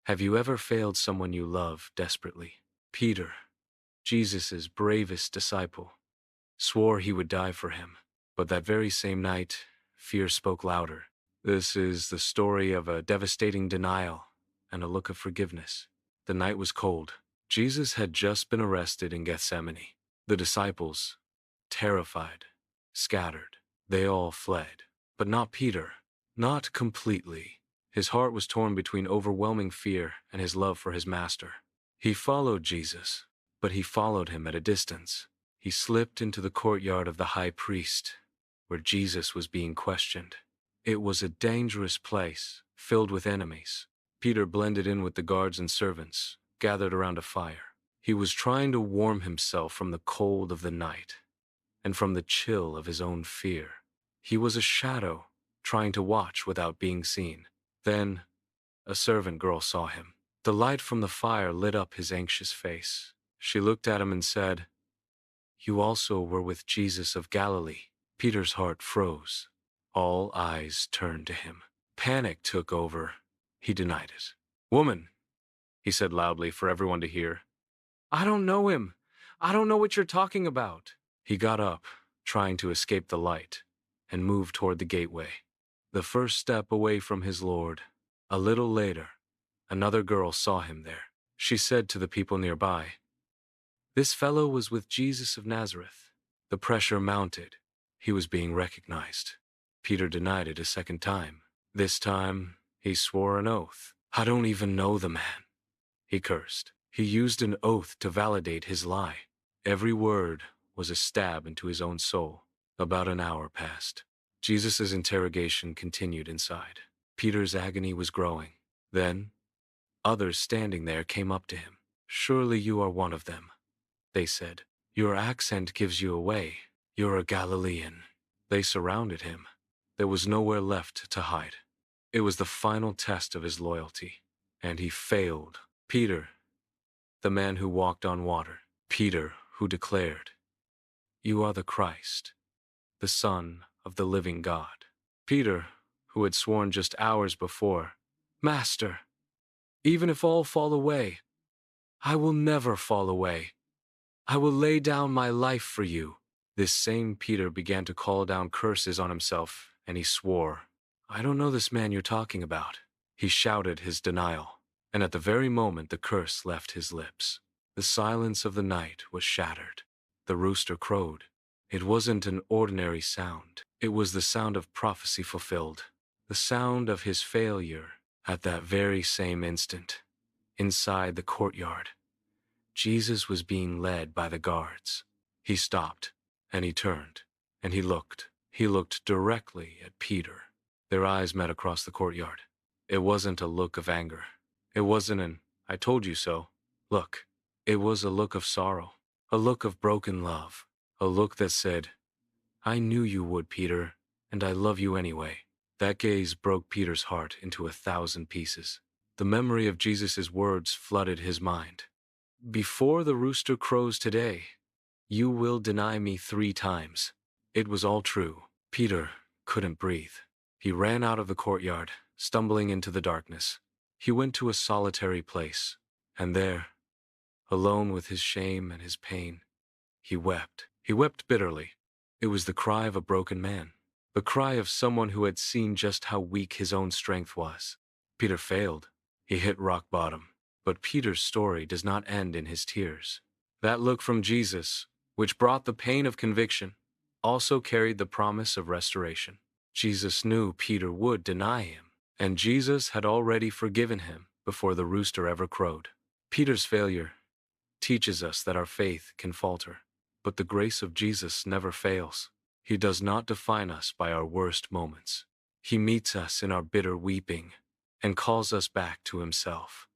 Have you ever failed someone you love desperately? Peter, Jesus' bravest disciple, swore he would die for him, but that very same night, fear spoke louder. This is the story of a devastating denial and a look of forgiveness. The night was cold. Jesus had just been arrested in Gethsemane. The disciples, terrified, scattered. They all fled. But not Peter. Not completely. His heart was torn between overwhelming fear and his love for his master. He followed Jesus, but he followed him at a distance. He slipped into the courtyard of the high priest, where Jesus was being questioned. It was a dangerous place, filled with enemies. Peter blended in with the guards and servants, gathered around a fire. He was trying to warm himself from the cold of the night, and from the chill of his own fear. He was a shadow, trying to watch without being seen. Then, a servant girl saw him. The light from the fire lit up his anxious face. She looked at him and said, "You also were with Jesus of Galilee." Peter's heart froze. All eyes turned to him. Panic took over. He denied it. "Woman," he said loudly for everyone to hear, "I don't know him. I don't know what you're talking about." He got up, trying to escape the light, and moved toward the gateway, the first step away from his Lord. A little later, another girl saw him there. She said to the people nearby, "This fellow was with Jesus of Nazareth." The pressure mounted. He was being recognized. Peter denied it a second time. This time, he swore an oath. "I don't even know the man," he cursed. He used an oath to validate his lie. Every word was a stab into his own soul. About an hour passed. Jesus' interrogation continued inside. Peter's agony was growing. Then, others standing there came up to him. "Surely you are one of them," they said. "Your accent gives you away. You're a Galilean." They surrounded him. There was nowhere left to hide. It was the final test of his loyalty, and he failed. Peter, the man who walked on water. Peter, who declared, "You are the Christ, the Son of the living God." Peter, who had sworn just hours before, "Master, even if all fall away, I will never fall away. I will lay down my life for you." This same Peter began to call down curses on himself, and he swore, "I don't know this man you're talking about." He shouted his denial, and at the very moment the curse left his lips, the silence of the night was shattered. The rooster crowed. It wasn't an ordinary sound. It was the sound of prophecy fulfilled, the sound of his failure. At that very same instant, inside the courtyard, Jesus was being led by the guards. He stopped, and he turned, and he looked. He looked directly at Peter. Their eyes met across the courtyard. It wasn't a look of anger. It wasn't an "I told you so" look. It was a look of sorrow, a look of broken love, a look that said, "I knew you would, Peter, and I love you anyway." That gaze broke Peter's heart into 1,000 pieces. The memory of Jesus' words flooded his mind. "Before the rooster crows today, you will deny me 3 times." It was all true. Peter couldn't breathe. He ran out of the courtyard, stumbling into the darkness. He went to a solitary place, and there, alone with his shame and his pain, he wept. He wept bitterly. It was the cry of a broken man, the cry of someone who had seen just how weak his own strength was. Peter failed. He hit rock bottom. But Peter's story does not end in his tears. That look from Jesus, which brought the pain of conviction, also carried the promise of restoration. Jesus knew Peter would deny him, and Jesus had already forgiven him before the rooster ever crowed. Peter's failure teaches us that our faith can falter, but the grace of Jesus never fails. He does not define us by our worst moments. He meets us in our bitter weeping and calls us back to himself.